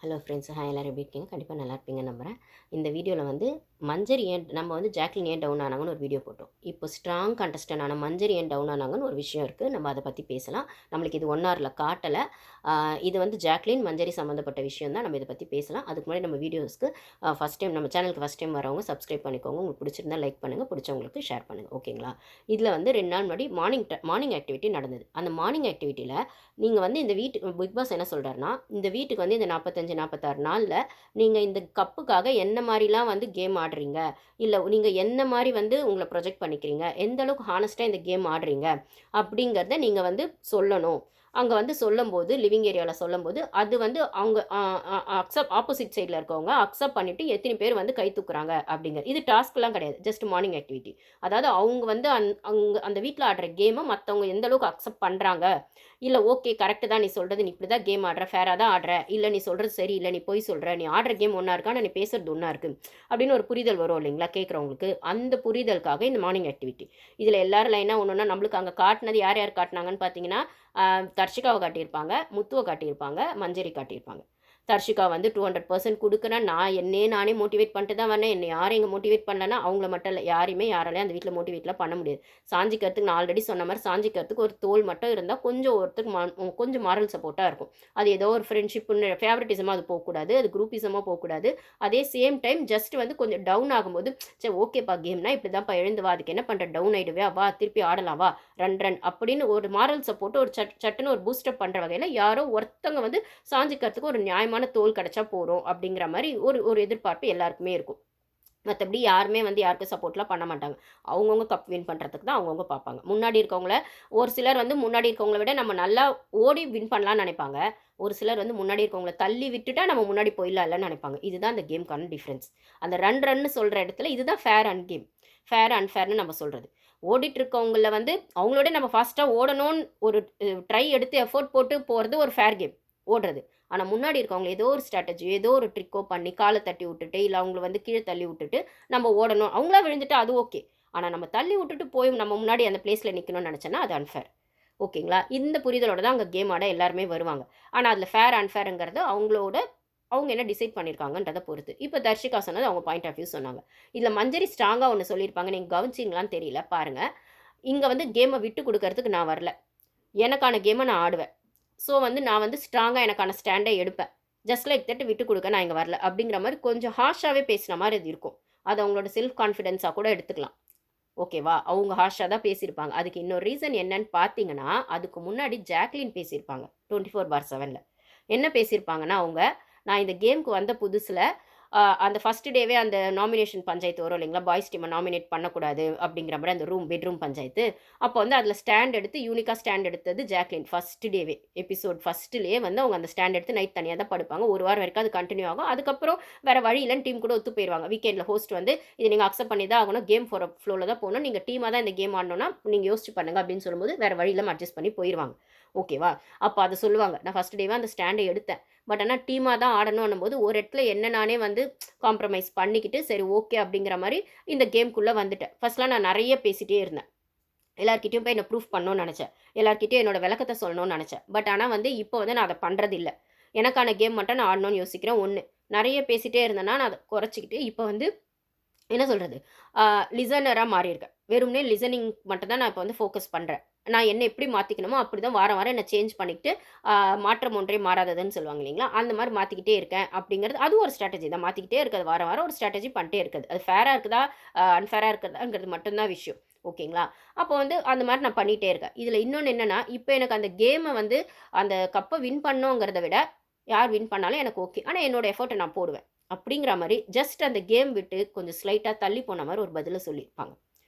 Hello friends, எல்லோரும் எப்படி இருக்கீங்க? கண்டிப்பாக நல்லா இருப்பீங்கன்னு நம்புகிறேன். இந்த வீடியோவில் வந்து மஞ்சரி ஏன் நம்ம வந்து ஜாக்லின் ஏன் டவுன் ஆனாங்கன்னு ஒரு வீடியோ போட்டோம். இப்போ ஸ்ட்ராங் கண்டஸ்டன்டான மஞ்சரி ஏன் டவுன் ஆனாங்கன்னு ஒரு விஷயம் இருக்குது. நம்ம அதை பற்றி பேசலாம். நம்மளுக்கு இது 1 ஹவரில் காட்டலை. இது வந்து ஜாக்லின் மஞ்சரி சம்மந்தப்பட்ட விஷயம் தான். நம்ம இதை பற்றி பேசலாம். அதுக்கு முன்னாடி நம்ம வீடியோஸ்க்கு ஃபஸ்ட் டைம் நம்ம சேனலுக்கு ஃபஸ்ட் டைம் வரவங்க சப்ஸ்கிரைப் பண்ணிக்கோங்க. உங்களுக்கு பிடிச்சிருந்தா லைக் பண்ணுங்கள், பிடிச்சவங்களுக்கு ஷேர் பண்ணுங்கள். ஓகேங்களா? இதில் வந்து 2 நாள் முன்னாடி மார்னிங் ஆக்டிவிட்டி நடந்தது. அந்த மார்னிங் ஆக்டிவிட்டியில் நீங்கள் வந்து இந்த பிக் பாஸ் என்ன சொல்கிறாருன்னா, இந்த வீட்டுக்கு வந்து இந்த 45-46 நாளில் நீங்கள் இந்த கப்புக்காக என்ன மாதிரிலாம் வந்து கேம் ஆடுறீங்க, இல்லை நீங்கள் என்ன மாதிரி வந்து உங்களை ப்ரொஜெக்ட் பண்ணிக்கிறீங்க, எந்த அளவுக்கு ஹானஸ்ட்டாக இந்த கேம் ஆடுறீங்க அப்படிங்கிறத நீங்கள் வந்து சொல்லணும். அங்கே வந்து சொல்லும்போது, லிவிங் ஏரியாவில் சொல்லும்போது, அது வந்து அவங்க ஆப்போசிட் சைடில் இருக்கவங்க அக்செப்ட் பண்ணிவிட்டு எத்தனை பேர் வந்து கை தூக்குறாங்க அப்படிங்கிற இது டாஸ்க்லாம் கிடையாது. Just morning activity. அதாவது அவங்க வந்து அங்கே அந்த வீட்டில் ஆடுற கேமை மற்றவங்க எந்த அளவுக்கு அக்செப்ட் பண்ணுறாங்க, இல்லை ஓகே கரெக்டு தான் நீ சொல்கிறது, நீ இப்படி தான் கேம் ஆடுற, ஃபேராக தான் ஆடுற, இல்லை நீ சொல்கிறது சரி, இல்லை நீ பொய் சொல்கிற, நீ ஆடுற கேம் ஒன்றா இருக்கா, ஆனால் நீ பேசுகிறது ஒன்றா இருக்குது அப்படின்னு ஒரு புரிதல் வரும் இல்லைங்களா கேட்குறவங்களுக்கு. அந்த புரிதலுக்காக இந்த மார்னிங் ஆக்டிவிட்டி. இதில் எல்லாரும் லைனாக ஒன்று ஒன்றா நம்மளுக்கு அங்கே காட்டினது யார் யார் காட்டினாங்கன்னு பார்த்தீங்கன்னா, தர்ஷிகாவை காட்டியிருப்பாங்க, முத்துவை காட்டியிருப்பாங்க, மஞ்சரி காட்டியிருப்பாங்க. தர்ஷிகா வந்து 200% கொடுக்குறேன், நான் என்னையே நானே மோட்டிவேட் பண்ணிட்டு தான் வரேன், என்னை யாரும் இங்கே மோட்டிவேட் பண்ணலன்னா அவங்கள மட்டும் இல்லை, யாரையுமே யாராலையும் அந்த வீட்டில் மோட்டிவேட்லாம் பண்ண முடியாது. சாஞ்சிக்கிறதுக்கு நான் ஆல்ரெடி சொன்ன மாதிரி சாஞ்சிக்கிறதுக்கு ஒரு தோல் மட்டும் இருந்தால் கொஞ்சம் ஒருத்தருக்கு கொஞ்சம் மாரல் சப்போர்ட்டாக இருக்கும். அது ஏதோ ஒரு ஃப்ரெண்ட்ஷிப்புன்னு ஃபேவரட்டிசமாக அது போகக்கூடாது, அது குரூப்பிசமாக போகக்கூடாது. அதே சேம் டைம் ஜஸ்ட் வந்து கொஞ்சம் டவுன் ஆகும்போது, சரி ஓகேப்பா கேம்னா இப்படி தான்ப்பா எழுந்து வா, அதுக்கு என்ன பண்ணுற, டவுன் ஆகிடுவே வா, திருப்பி ஆடலாம் வா, ரன் ரன் அப்படின்னு ஒரு மாரல் சப்போர்ட்டு ஒரு சட்டுன்னு ஒரு பூஸ்டப் பண்ணுற வகையில் யாரோ ஒருத்தங்க வந்து சாஞ்சிக்கிறதுக்கு ஒரு நியாயமான தோல் கிடைச்சா போகிறோம் அப்படிங்கிற மாதிரி ஒரு ஒரு எதிர்பார்ப்பு எல்லாருக்குமே இருக்கும். மற்றபடி யாருமே வந்து யாருக்கும் சப்போர்ட்லாம் பண்ண மாட்டாங்க. அவங்கவுங்க கப் வின் பண்ணுறதுக்கு தான் அவங்கவுங்க பார்ப்பாங்க. முன்னாடி இருக்கவங்கள ஒரு சிலர் வந்து முன்னாடி இருக்கவங்கள விட நம்ம நல்லா ஓடி வின் பண்ணலான்னு நினைப்பாங்க. ஒரு சிலர் வந்து முன்னாடி இருக்கவங்கள தள்ளி விட்டுட்டா நம்ம முன்னாடி போயிடலாம்லன்னு நினைப்பாங்க. இதுதான் அந்த கேம்க்கான டிஃப்ரென்ஸ். அந்த ரன்னு சொல்கிற இடத்துல இதுதான் ஃபேர் அண்ட் கேம். ஃபேர் அன்ஃபேர்னு நம்ம சொல்கிறது. ஓடிட்டு இருக்கவங்கள வந்து அவங்களோட நம்ம ஃபாஸ்ட்டாக ஓடணும்னு ஒரு ட்ரை எடுத்து எஃபோர்ட் போட்டு போகிறது ஒரு ஃபேர் கேம் ஓடுறது. ஆனால் முன்னாடி இருக்கவங்க ஏதோ ஒரு ஸ்ட்ராட்டஜி, ஏதோ ஒரு ட்ரிக்கோ பண்ணி காலை தட்டி விட்டுட்டு, இல்லை அவங்கள வந்து கீழே தள்ளி விட்டுட்டு நம்ம ஓடணும். அவங்களா விழுந்துட்டா அது ஓகே. ஆனால் நம்ம தள்ளி விட்டுட்டு போய் நம்ம முன்னாடி அந்த பிளேஸில் நிற்கணும்னு நினச்சோன்னா அது அன்ஃபேர். ஓகேங்களா? இந்த புரிதலோட தான் அங்கே கேம் ஆட எல்லாருமே வருவாங்க. ஆனால் அதில் ஃபேர் அன்ஃபேருங்கிறது அவங்களோட அவங்க என்ன டிசைட் பண்ணியிருக்காங்கன்றதை பொறுத்து. இப்போ தர்ஷிகா சொன்னது அவங்க பாயிண்ட் ஆஃப் வியூ சொன்னாங்க. இதில் மஞ்சரி ஸ்ட்ராங்காக ஒன்று சொல்லியிருப்பாங்க. நீங்கள் கவனிச்சிங்களான்னு தெரியல பாருங்கள். இங்கே வந்து கேமை விட்டு கொடுக்கறதுக்கு நான் வரல. எனக்கான கேமை நான் ஆடுவேன். ஸோ வந்து நான் வந்து ஸ்ட்ராங்காக எனக்கான ஸ்டாண்டை எடுப்பேன். ஜஸ்ட் லைக் தட் விட்டு கொடுக்க நான் இங்கே வரல அப்படிங்கிற மாதிரி கொஞ்சம் ஹார்ஷாகவே பேசுகிற மாதிரி அது இருக்கும். அது அவங்களோட செல்ஃப் கான்ஃபிடென்ஸாக கூட எடுத்துக்கலாம். ஓகேவா? அவங்க ஹார்ஷாக தான் பேசியிருப்பாங்க. அதுக்கு இன்னொரு ரீசன் என்னன்னு பார்த்தீங்கன்னா, அதுக்கு முன்னாடி ஜாக்லின் பேசியிருப்பாங்க 24/7ல. என்ன பேசியிருப்பாங்கன்னா அவங்க, நான் இந்த கேமுக்கு வந்த புதுசில் அந்த ஃபர்ஸ்ட் டேவே அந்த நாமினேஷன் பஞ்சாயத்து வரும் இல்லைங்களா, பாய்ஸ் டீமை நாமினேட் பண்ணக்கூடாது அப்படிங்கிற மாதிரி அந்த பெட்ரூம் பஞ்சாயத்து. அப்போ வந்து அதில் ஸ்டாண்ட் எடுத்து யூனிக்காக ஸ்டாண்ட் எடுத்தது ஜாக்லின். ஃபர்ஸ்ட் டேவே எபிசோட் ஃபர்ஸ்ட்லேயே வந்து அவங்க அந்த ஸ்டாண்ட் எடுத்து நைட் தனியாக தான் படுப்பாங்க. ஒரு வாரம் வரைக்கும் அது கண்டினியூ ஆகும். அதுக்கப்புறம் வேறு வழி இல்லைன்னு டீம் கூட ஒத்து போயிடுவாங்க. வீக்கெண்டில் ஹோஸ்ட் வந்து இது நீங்கள் அக்செப்ட் பண்ணி தான் ஆகணும், கேம் ஃப்ளோவில் தான் போகணும், நீங்கள் டீமாக தான் இந்த கேம் ஆடணும்னா நீங்கள் யோசிச்சு பண்ணுங்க அப்படின்னு சொல்லும்போது வேறு வழி இல்லாமல் அட்ஜஸ்ட் பண்ணி போயிடுவாங்க. ஓகேவா? அப்போ அதை சொல்லுவாங்க, நான் ஃபர்ஸ்ட் டேவே அந்த ஸ்டாண்டை எடுத்தேன், பட் ஆனால் டீமாக தான் ஆடணும்னும் போது ஒரு இடத்துல என்ன நானே வந்து காம்ப்ரமைஸ் பண்ணிக்கிட்டு சரி ஓகே அப்படிங்கிற மாதிரி இந்த கேம்குள்ளே வந்துட்டேன். ஃபர்ஸ்ட்லாம் நான் நிறைய பேசிகிட்டே இருந்தேன். எல்லார்கிட்டையும் போய் என்ன ப்ரூஃப் பண்ணணும்னு நினச்சேன். எல்லார்கிட்டையும் என்னோட விளக்கத்தை சொல்லணும்னு நினச்சேன். பட் ஆனால் வந்து இப்போ வந்து நான் அதை பண்ணுறது இல்லை. எனக்கான கேம் மட்டும் நான் ஆடணும்னு யோசிக்கிறேன். ஒன்று, நிறைய பேசிகிட்டே இருந்தேன்னா நான் அதை குறைச்சிக்கிட்டு இப்போ வந்து என்ன சொல்கிறது, லிசனராக மாறியிருக்கேன். வெறுமனே லிசனிங் மட்டும் தான் நான் இப்போ வந்து ஃபோக்கஸ் பண்ணுறேன். நான் என்ன எப்படி மாற்றிக்கணுமோ அப்படி தான் வாரம் வாரம் என்ன சேஞ்ச் பண்ணிக்கிட்டு மாற்றம் ஒன்றே மாறாததுன்னு சொல்லுவாங்க இல்லைங்களா, அந்த மாதிரி மாற்றிக்கிட்டே இருக்கேன் அப்படிங்கிறது அது ஒரு ஸ்ட்ராட்டஜி தான். மாற்றிக்கிட்டே இருக்கிறது, வாரம் வாரம் ஒரு ஸ்ட்ராட்டஜி பண்ணிட்டே இருக்குது. அது ஃபேராக இருக்குதா அன்ஃபேராக இருக்குதாங்கிறது மட்டும்தான் விஷயம். ஓகேங்களா? அப்போ வந்து அந்த மாதிரி நான் பண்ணிகிட்டே இருக்கேன். இதில் இன்னொன்று என்னென்னா, இப்போ எனக்கு அந்த கேமை வந்து அந்த கப்பை வின் பண்ணோங்கிறத விட யார் வின் பண்ணாலும் எனக்கு ஓகே. ஆனால் என்னோட எஃபர்ட்டை நான் போடுவேன். அப்படிங்கிற மாதிரி ஜஸ்ட் அந்த கேம் விட்டு கொஞ்சம் ஸ்லைட்டாக தள்ளி போன மாதிரி ஒரு பதிலை சொல்லியிருப்பாங்க.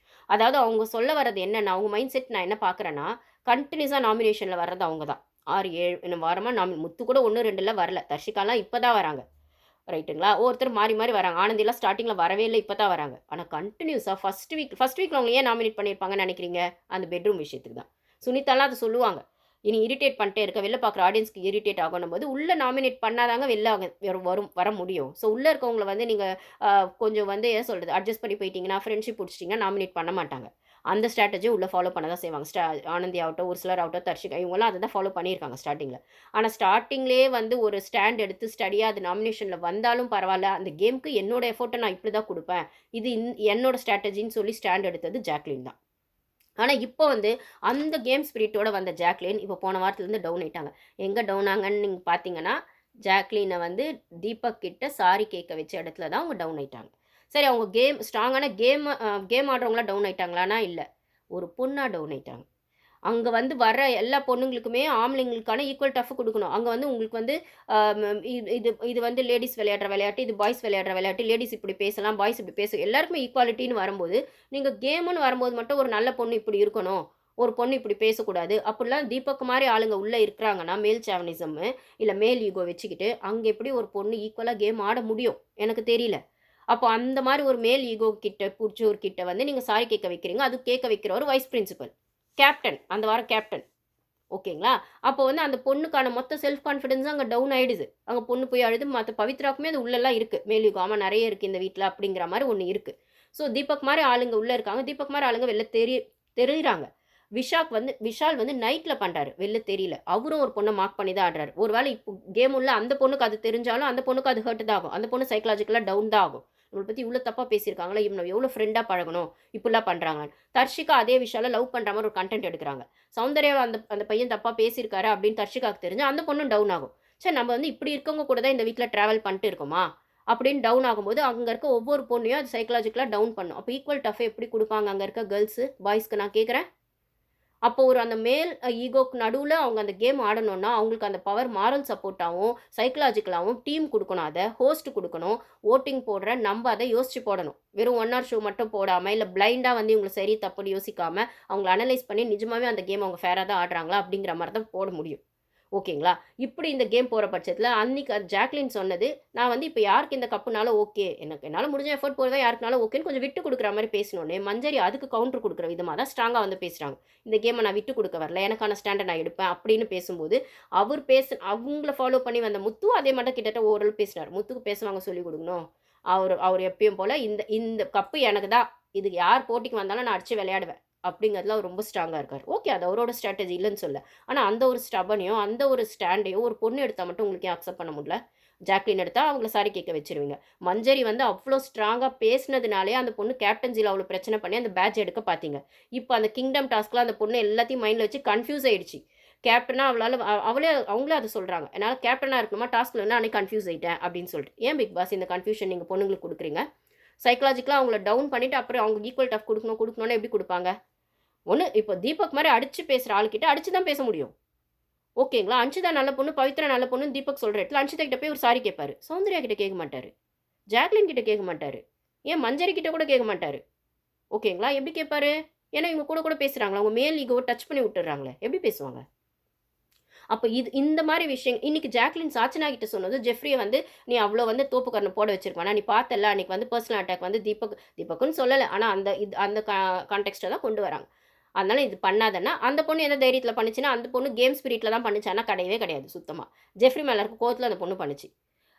அதாவது அவங்க சொல்ல வர்றது என்னன்னா, அவங்க மைண்ட் செட் நான் என்ன பார்க்குறேன்னா, கண்டினியூஸாக நாமினேஷனில் வர்றது அவங்க தான். 6, 7 வாரமாக முத்து கூட 1, 2ல வரல. தர்ஷிகாலாம் இப்போ தான் வராங்க. ரைட்டுங்களா? ஒவ்வொருத்தர் மாறி மாறி வராங்க. ஆனந்திலாம் ஸ்டார்டிங்கில் வரவே இல்லை, இப்போ தான் வராங்க. ஆனால் கண்டினியூஸாக ஃபர்ஸ்ட் வீக்ல அவங்க ஏன் நாமினேட் பண்ணியிருப்பாங்கன்னு நினைக்கிறீங்க? அந்த பெட்ரூம் விஷயத்துக்கு தான். சுனிதாலாம் அதை சொல்லுவாங்க. இனி இரிட்டேட் பண்ணிட்டே இருக்க, வெளில பார்க்குற ஆடியன்ஸ்க்கு இரிட்டேட் ஆகணும் போது உள்ளே நாமினேட் பண்ணாதாங்க வெளில வர முடியும். ஸோ உள்ளே இருக்கவங்கள வந்து நீங்கள் கொஞ்சம் வந்து என்ன சொல்கிறது, அட்ஜஸ்ட் பண்ணி போயிட்டீங்கன்னா, ஃப்ரெண்ட்ஷிப் பிடிச்சிட்டிங்கன்னா நாமினேட் பண்ண மாட்டாங்க. அந்த ஸ்ட்ராட்டஜியும் உள்ளே ஃபாலோ பண்ண தான் செய்வாங்க. ஆனந்தி ஆகட்டும், ஒரு சிலர் ஆகட்டும், தர்ஷிகா இவங்கலாம் அதை தான் ஃபாலோ பண்ணியிருக்காங்க ஸ்டார்ட்டிங்கில். ஆனால் ஸ்டார்ட்டிங்லேயே வந்து ஒரு ஸ்டாண்ட் எடுத்து ஸ்டடியாக அது நாமினேஷனில் வந்தாலும் பரவாயில்ல, அந்த கேமுக்கு என்னோட எஃபோர்ட்டை நான் இப்படி தான் கொடுப்பேன், இது என்னோட ஸ்ட்ராட்டஜின்னு சொல்லி ஸ்டாண்ட் எடுத்தது ஜாக்லின் தான். ஆனால் இப்போ வந்து அந்த கேம் ஸ்பிரிட்டோட வந்த ஜாக்லின் இப்போ போன வாரத்துலேருந்து டவுன் ஆயிட்டாங்க. எங்கே டவுன் ஆங்கன்னு நீங்கள் பார்த்தீங்கன்னா, ஜாக்லினை வந்து தீபக் கிட்ட சாரி கேட்க வச்ச இடத்துல தான் அவங்க டவுன் ஆயிட்டாங்க. சரி, அவங்க ஸ்ட்ராங்கான கேம் ஆடுறவங்களாம் டவுன் ஆயிட்டாங்களான்னா இல்லை, ஒரு பொண்ணாக டவுன் ஆயிட்டாங்க. அங்கே வந்து வர எல்லா பொண்ணுங்களுக்குமே ஆம்பளைங்களுக்கான ஈக்குவல் டஃப் கொடுக்கணும். அங்கே வந்து உங்களுக்கு வந்து இது இது வந்து லேடிஸ் விளையாடுற விளையாட்டு, இது பாய்ஸ் விளையாடுற விளையாட்டு, லேடிஸ் இப்படி பேசலாம், பாய்ஸ் இப்படி எல்லாருக்குமே ஈக்குவாலிட்டின்னு வரும்போது, நீங்கள் கேமுன்னு வரும்போது மட்டும் ஒரு நல்ல பொண்ணு இப்படி இருக்கணும், ஒரு பொண்ணு இப்படி பேசக்கூடாது அப்படிலாம் தீபக் மாதிரி ஆளுங்க உள்ளே இருக்கிறாங்கன்னா, மேல் சேவனிசம்மு இல்லை மேல் ஈகோ வச்சுக்கிட்டு அங்கே எப்படி ஒரு பொண்ணு ஈக்குவலாக கேம் ஆட முடியும் எனக்கு தெரியல. அப்போ அந்த மாதிரி ஒரு மேல் ஈகோ கிட்ட பிடிச்சோர் கிட்ட வந்து நீங்கள் சாரி கேட்க வைக்கிறீங்க. அது கேட்க வைக்கிற ஒரு வைஸ் பிரின்சிபல், கேப்டன், அந்த வாரம் கேப்டன். ஓகேங்களா? அப்போ வந்து அந்த பொண்ணுக்கான மொத்த செல்ஃப் கான்ஃபிடன்ஸும் அங்கே டவுன் ஆயிடுது. அங்கே பொண்ணு போய் அழுது மற்ற பவித்ராக்குமே அது உள்ளலாம் இருக்குது. மேல்யுகம் ஆமாம் நிறைய இருக்குது இந்த வீட்டில் அப்படிங்கிற மாதிரி ஒன்று இருக்குது. ஸோ தீபக் மாதிரி ஆளுங்க உள்ளே இருக்காங்க. தீபக் மாதிரி ஆளுங்க வெளில தெரியுறாங்க. விஷால் வந்து நைட்டில் பண்ணுறாரு, வெளில தெரியல. அவரும் ஒரு பொண்ணை மார்க் பண்ணி தான் ஆடுறாரு. ஒரு வேளை இப்போ கேம் உள்ள அந்த பொண்ணுக்கு அது தெரிஞ்சாலும் அந்த பொண்ணுக்கு அது ஹர்ட் தான் ஆகும். அந்த பொண்ணு சைக்கலாஜிக்கலாக டவுன் தான் ஆகும். நம்மளை பற்றி இவ்வளோ தப்பாக பேசியிருக்காங்களா, இவனை எவ்வளோ ஃப்ரெண்டாக பழகணும், இப்படிலாம் பண்ணுறாங்க. தர்ஷிகா அதே விஷால லவ் பண்ணுற மாதிரி ஒரு கண்டென்ட் எடுக்கிறாங்க. சௌந்தர்யா அந்த அந்த பையன் தப்பாக பேசியிருக்காரு அப்படின்னு தர்ஷிகாவுக்கு தெரிஞ்சு அந்த பொண்ணும் டவுன் ஆகும். சரி, நம்ம வந்து இப்படி இருக்கவங்க கூட தான் இந்த வீட்டில் ட்ராவல் பண்ணிட்டு இருக்கோமா அப்படின்னு டவுன் ஆகும்போது அங்கே இருக்க ஒவ்வொரு பொண்ணையும் அது சைக்கலாஜிக்கலாக டவுன் பண்ணும். அப்போ ஈக்குவல் டஃப் எப்படி கொடுப்பாங்க அங்கே இருக்க கேர்ள்ஸு பாய்ஸ்க்கு நான் கேட்குறேன். அப்போ ஒரு அந்த மேல் ஈகோக்கு நடுவில் அவங்க அந்த கேம் ஆடணும்னா அவங்களுக்கு அந்த பவர் மாரல் சப்போர்ட்டாகவும் சைக்கலாஜிக்கலாகவும் டீம் கொடுக்கணும், அதை ஹோஸ்ட் கொடுக்கணும், ஓட்டிங் போடுற நம்ம அதை யோசிச்சு போடணும். வெறும் 1 hour ஷோ மட்டும் போடாமல் இல்லை பிளைண்டாக வந்து இவங்களை சரி தப்புன்னு யோசிக்காமல் அவங்கள அனலைஸ் பண்ணி நிஜமாகவே அந்த கேம் அவங்க ஃபேராக தான் ஆடுறாங்களா அப்படிங்கிற மாதிரி தான் போட முடியும். ஓகேங்களா? இப்படி இந்த கேம் போகிற பட்சத்தில் அன்னைக்கு ஜாக்லின் சொன்னது, நான் வந்து இப்போ யாருக்கு இந்த கப்புனாலும் ஓகே, என்னால் முடிஞ்ச எஃபோர்ட் போடுவேன், யாருக்குனாலும் ஓகேன்னு கொஞ்சம் விட்டு கொடுக்குற மாதிரி பேசினோன்னே மஞ்சரி அதுக்கு கவுண்டர் கொடுக்குற விதமாக தான் ஸ்ட்ராங்காக வந்து பேசுகிறாங்க. இந்த கேமை நான் விட்டு கொடுக்க வரல, எனக்கான ஸ்டாண்டை நான் எடுப்பேன் அப்படின்னு பேசும்போது அவங்கள ஃபாலோ பண்ணி வந்த முத்து அதே மட்டும் கிட்டத்தட்ட ஓரளவு பேசினார். முத்துக்கு பேசுவாங்க சொல்லிக் கொடுக்கணும். அவர் எப்பயும் போல் இந்த இந்த கப்பு எனக்கு தான், இதுக்கு யார் போட்டிக்கு வந்தாலும் நான் அடித்து விளையாடுவேன் அப்படிங்கிறதுல அவர் ரொம்ப ஸ்ட்ராங்காக இருக்கார். ஓகே, அது அவரோட ஸ்ட்ராட்டஜி இல்லைன்னு சொல்ல. ஆனால் அந்த ஒரு ஸ்டபனையும் அந்த ஒரு ஸ்டாண்டையும் ஒரு பொண்ணு எடுத்தால் மட்டும் உங்களுக்கு ஏன் அக்செப்ட் பண்ண முடியல? ஜாக்லின் எடுத்தால் அவங்கள சாரி கேட்க வச்சிருவீங்க. மஞ்சரி வந்து அவ்வளோ ஸ்ட்ராங்காக பேசினதுனாலே அந்த பொண்ணு கேப்டன்சியில் அவ்வளோ பிரச்சனை பண்ணி அந்த பேட்ச் எடுக்க பார்த்தீங்க. இப்போ அந்த கிங்டம் டாஸ்கில் அந்த பொண்ணு எல்லாத்தையும் மைண்டில் வச்சு கன்ஃபியூஸ் ஆகிடுச்சு. கேப்டனாக அவங்களே அதை சொல்கிறாங்க, என்னால் கேப்டனாக இருக்கணுமா டாஸ்கில் என்ன அன்றைக்கி கன்ஃபியூஸ் ஆகிட்டேன் அப்படின்னு சொல்லிட்டு. ஏன் பிக் பாஸ் இந்த கன்ஃபியூஷன் நீங்கள் பொண்ணுங்களுக்கு கொடுக்குறீங்க? சைக்கலாஜிக்கலாக அவங்கள டவுன் பண்ணிவிட்டு அப்புறம் அவங்க ஈக்குவல் டஃப் கொடுக்கணும்னு எப்படி கொடுப்பாங்க? ஒன்று இப்போ தீபக் மாதிரி அடித்து பேசுகிற ஆள்கிட்ட அடித்து தான் பேச முடியும். ஓகேங்களா? அன்ஷிதா நல்ல பொண்ணு, பவித்ரா நல்ல பொண்ணுன்னு தீபக் சொல்கிற இடத்துல அன்ஷிதா கிட்ட போய் ஒரு சாரி கேட்பாரு. சௌந்தர்யா கிட்ட கேட்க மாட்டார், ஜாக்லின் கிட்ட கேட்க மாட்டார், ஏன் மஞ்சரி கிட்ட கூட கேட்க மாட்டார். ஓகேங்களா? எப்படி கேட்பாரு? ஏன்னா இவங்க கூட பேசுகிறாங்களா, அவங்க மேல் ஈகோவை டச் பண்ணி விட்டுறாங்களே, எப்படி பேசுவாங்க? அப்போ இந்த மாதிரி விஷயம் இன்றைக்கி ஜாக்லின் சாச்சனா கிட்ட சொன்னது, ஜெஃப்ரியை வந்து நீ அவ்வளோ வந்து தோப்புக்கரணை போட வச்சிருக்கானா, நீ பார்த்தல அன்றைக்கி வந்து பர்சனல் அட்டாக் வந்து தீபக்குன்னு சொல்லலை, ஆனால் அந்த கான்டெக்ஸ்ட்டை தான் கொண்டு வராங்க. அதனால் இது பண்ணாதன்னா அந்த பொண்ணு எந்த தைரியத்தில் பண்ணிச்சுன்னா அந்த பொண்ணு கேம் ஸ்பிரிட்டில் தான் பண்ணிச்சானா கிடையவே கிடையாது சுத்தமாக. ஜெஃப்ரி மேலே இருக்க கோவத்தில் அந்த பொண்ணு பண்ணிச்சு.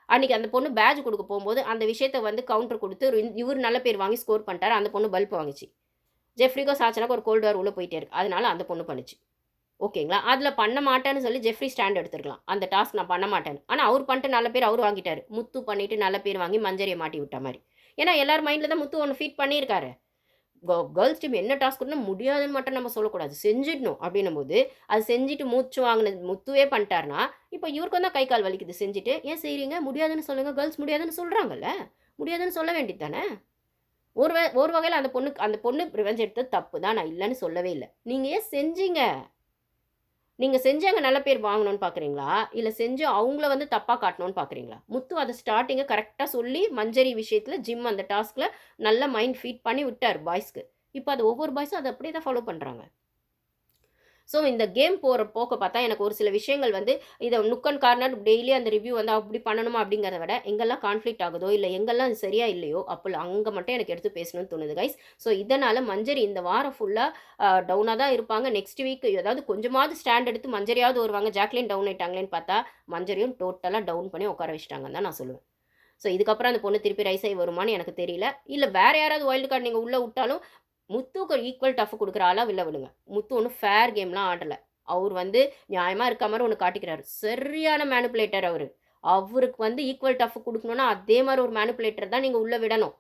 அன்றைக்கி அந்த பொண்ணு பேட்ச் கொடுக்க போகும்போது அந்த விஷயத்தை வந்து கவுண்டர் கொடுத்து இவர் நல்ல பேர் வாங்கி ஸ்கோர் பண்ணிட்டார். அந்த பொண்ணு பல்ப் வாங்கிச்சு. ஜெஃப்ரிக்கோ சாச்சனாக்கு ஒரு கோல்டு வார் உள்ளே போயிட்டே இருக்குது. அதனால் அந்த பொண்ணு பண்ணிச்சு. ஓகேங்களா? அதில் பண்ண மாட்டேன்னு சொல்லி ஜெஃப்ரி ஸ்டாண்ட் எடுத்துருக்கலாம், அந்த டாஸ்க் நான் பண்ண மாட்டேன்னு. ஆனால் அவர் பண்ணிட்டு நல்ல பேர் அவர் வாங்கிட்டார். முத்து பண்ணிவிட்டு நல்ல பேர் வாங்கி மஞ்சரியை மாட்டி விட்ட மாதிரி. ஏன்னா எல்லார் மைண்டில் தான் முத்து ஒன்று ஃபீட் பண்ணியிருக்காரு. கேர்ள்ஸ் டீம் என்ன டாஸ்க் பண்ணால் முடியாதுன்னு மட்டும் நம்ம சொல்லக்கூடாது, செஞ்சிடணும் அப்படின்னும் போது அது செஞ்சுட்டு மூச்சு வாங்கினது முத்துவே பண்ணிட்டார்னா இப்போ இவருக்கும் தான் கை கால் வலிக்குது செஞ்சுட்டு. ஏன் செய்கிறீங்க? முடியாதுன்னு சொல்லுங்கள். கேர்ள்ஸ் முடியாதுன்னு சொல்கிறாங்கல்ல, முடியாதுன்னு சொல்ல வேண்டியது தானே. ஒரு வகையில் அந்த பொண்ணு ரிவெஞ்ச் எடுத்தது தப்பு தான், நான் இல்லைன்னு சொல்லவே இல்லை. நீங்கள் ஏன் செஞ்சீங்க? நீங்கள் செஞ்சு அங்கே நல்ல பேர் வாங்கணும்னு பார்க்குறீங்களா, இல்லை செஞ்சு அவங்கள வந்து தப்பாக காட்டணும்னு பார்க்குறீங்களா? முத்து அதை ஸ்டார்டிங்கை கரெக்டாக சொல்லி மஞ்சரி விஷயத்தில் ஜிம் அந்த டாஸ்கில் நல்ல மைண்ட் ஃபீட் பண்ணி விட்டார் பாய்ஸ்க்கு. இப்போ அது ஒவ்வொரு பாய்ஸும் அதை அப்படியே தான் ஃபாலோ பண்ணுறாங்க. ஸோ இந்த கேம் போகிற போக்க பார்த்தா எனக்கு ஒரு சில விஷயங்கள் வந்து இதை நுக் அண்ட் கார்னர் டெய்லி அந்த ரிவ்யூ வந்து அப்படி பண்ணணுமா அப்படிங்கிறத விட எங்கெல்லாம் கான்ஃப்ளிக்ட் ஆகுதோ இல்லை எங்கெல்லாம் அது சரியா இல்லையோ அப்போ அங்கே மட்டும் எனக்கு எடுத்து பேசணும்னு தோணுது கைஸ். ஸோ இதனால் மஞ்சரி இந்த வாரம் ஃபுல்லாக டவுனாக தான் இருப்பாங்க. நெக்ஸ்ட் வீக் ஏதாவது கொஞ்சமாவது ஸ்டாண்ட் எடுத்து மஞ்சரியாவது வருவாங்க. ஜாக்லின் டவுன் ஆயிட்டாங்களேன்னு பார்த்தா மஞ்சரியும் டோட்டலாக டவுன் பண்ணி உட்கார வச்சிட்டாங்கன்னு தான் நான் சொல்லுவேன். ஸோ இதுக்கப்புறம் அந்த பொண்ணு திருப்பி ரைஸ் ஆகி வருமானு எனக்கு தெரியல. இல்லை வேறு யாராவது வைல்டு கார்டு நீங்கள் உள்ளே விட்டாலும் முத்துக்கு ஈக்குவல் டஃப் குடுக்குற ஆளா வெளில விடுங்க. முத்து ஒண்ணும் ஃபேர் கேம்லாம் ஆடல. அவரு வந்து நியாயமா இருக்க மாரி ஒண்ணு காட்டிக்கிறாரு. சரியான மேனிபுலேட்டர் அவரு. அவருக்கு வந்து ஈக்குவல் டஃப் குடுக்கணும்னா, அதே மாரி ஒரு மேனிபுலேட்டர் தான் நீங்க உள்ள விடணும்.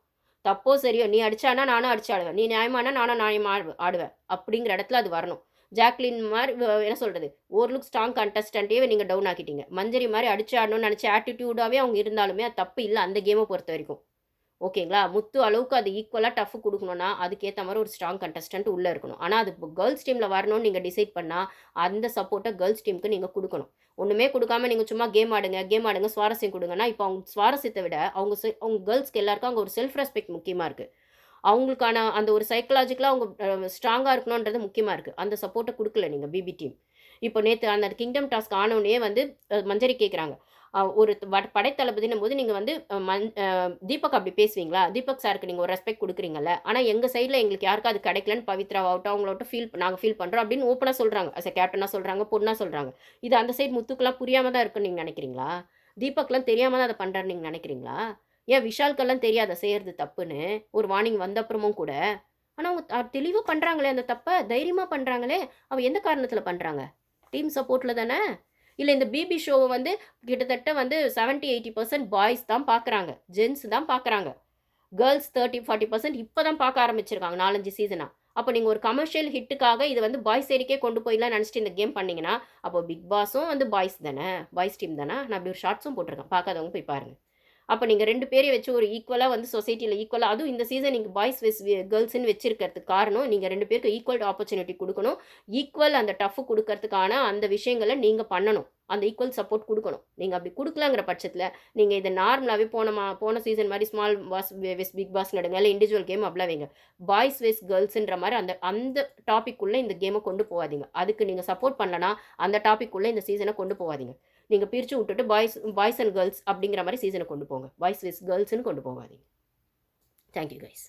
தப்போ சரியோ, நீ அடிச்சான்னா நானும் அடிச்சு ஆடுவேன். நீ நியாயமானா நானும் நியாயமா ஆடுவேன். அப்படிங்கிற இடத்துல அது வரணும். ஜாக்லின் மாரி என்ன சொல்றது? ஓரளவுக்கு ஸ்ட்ராங் கண்டஸ்டன்ட்டயே நீங்க டவுன் ஆக்கிட்டீங்க. மஞ்சரி மாரி அடிச்சு ஆடணும்னு நெனச்ச ஆட்டிட்யூடாவே அவங்க இருந்தாலுமே, அது தப்பு இல்ல அந்த கேம பொறுத்தவரைக்கும். ஓகேங்களா? முத்து அளவுக்கு அது ஈக்குவலா டஃப் குடுக்கணும்னா, அதுக்கேத்த மாரி ஒரு ஸ்ட்ராங் கண்டஸ்டன்ட் உள்ள இருக்கணும். ஆனா, அது கேர்ல்ஸ் டீம்ல வரணும்னு நீங்க டிசைட் பண்ணா, அந்த சப்போர்ட்ட கேர்ல்ஸ் டீமுக்கு நீங்க குடுக்கணும். ஒண்ணுமே குடுக்காம நீங்க சும்மா கேம் ஆடுங்க, சுவாரஸ்யம் குடுங்கன்னா, இப்ப அவங்க சுவாரஸ்யத்த விட, அவங்க கேர்ல்ஸ்க்கு எல்லாருக்கும் அங்க ஒரு செல்ஃப் ரெஸ்பெக்ட் முக்கியமா இருக்கு. அவங்களுக்கான அந்த ஒரு சைக்காலஜிக்கலா அவங்க ஸ்ட்ராங்கா இருக்கணும்ன்றது முக்கியமா இருக்கு. அந்த சப்போர்ட்ட குடுக்கல நீங்க பிபி டீம். இப்போ நேத்து அந்த கிங்டம் டாஸ்க் ஆனோனயே வந்து மஞ்சரி கேட்குறாங்க. ஒரு படைத்தளபதின்னும்போது நீங்க வந்து அ மஞ் அ தீபக் அப்படி பேசுவீங்களா? தீபக் சாருக்கு நீங்க ஒரு ரெஸ்பெக்ட் குடுக்குறீங்கல்ல. ஆனா எங்க சைட்ல எங்களுக்கு யாருக்கும் அது கிடைக்கலன்னு பவித்ராவாகட்டும், அவங்களாகட்டும் நாங்க ஃபீல் பண்றோம் அப்படின்னு ஓப்பனா சொல்றாங்க. ஆஸ் எ கேப்டனா சொல்றாங்க, பொண்ணா சொல்றாங்க. இது அந்த சைடு முத்துக்குலாம் புரியாம தான் இருக்குன்னு நீங்க நெனைக்கிறீங்களா? தீபக்லாம் தெரியாம தான் அத பண்றாருன்னு நீங்க நெனைக்கிறீங்களா? ஏன் விஷாலுக்கெல்லாம் தெரியாதா செய்யறது தப்புன்னு? ஒரு வார்னிங் வந்த அப்புறமும் கூட. ஆனா அவங்க தெளிவா பண்றாங்களே அந்த தப்ப, தைரியமா பண்றாங்களே! அவ எந்த காரணத்துல பண்றாங்க? டீம் சப்போர்ட்ல தான? இல்ல இந்த பிபி ஷோவ வந்து கிட்டத்தட்ட வந்து 70, 80% பாய்ஸ் தான் பார்க்குறாங்க. ஜென்ட்ஸ் தான் பார்க்குறாங்க. கேர்ல்ஸ் 30, 40% இப்ப தான் பார்க்க ஆரம்பிச்சிருக்காங்க 4, 5 சீசனா. அப்ப நீங்க ஒரு கமர்ஷியல் ஹிட்டுக்காக இத வந்து பாய்ஸ் சைடுக்கே கொண்டு போயிடலாம்னு நெனச்சுட்டு இந்த கேம் பண்ணீங்கன்னா, அப்போ பிக் பாஸும் வந்து பாய்ஸ் தான? பாய்ஸ் டீம் தான? நான் அப்படி ஒரு ஷார்ட்ஸும் போட்டுருக்கேன். பார்க்காதவங்க போய் பாருங்க. அப்ப நீங்க 2 பேரையும் வச்சு ஒரு ஈக்குவலா வந்து சொசைட்டில ஈக்குவலா அதுவும் இந்த சீசன் நீங்க பாய்ஸ் வெஸ் கேர்ல்ஸ்ன்னு வச்சிருக்கிறதுக்கு காரணம், நீங்க 2 பேருக்கும் ஈக்குவல் ஆப்பர்ச்சுனிட்டி குடுக்கணும். ஈக்குவல் அந்த டஃப் குடுக்கறதுக்கான அந்த விஷயங்கள நீங்க பண்ணணும். அந்த ஈக்குவல் சப்போர்ட் குடுக்கணும். நீங்க அப்படி குடுக்கலங்கிற பட்சத்தில, நீங்க இத நார்மலாவே போன சீசன் மாரி ஸ்மால் பாஸ் வெஸ் பிக் பாஸ்ன்னு எடுங்க. இல்ல இண்டிவிஜுவல் கேம் அப்படிலாம் வைங்க. பாய்ஸ் வெஸ் கேர்ல்ஸ்ன்ற மாரி அந்த அந்த டாபிக் உள்ள இந்த கேம கொண்டு போவாதீங்க. அதுக்கு நீங்க சப்போர்ட் பண்ணலனா, அந்த டாபிக் உள்ள இந்த சீசன கொண்டு போவாதீங்க. நீங்க பிரிச்சு விட்டுட்டு பாய்ஸ் அண்ட் கேர்ல்ஸ் அப்படிங்கிற மாரி சீசன கொண்டு போங்க. பாய்ஸ் விஸ் கேர்ல்ஸ்ன்னு கொண்டு போகாதீங்க. Thank you guys.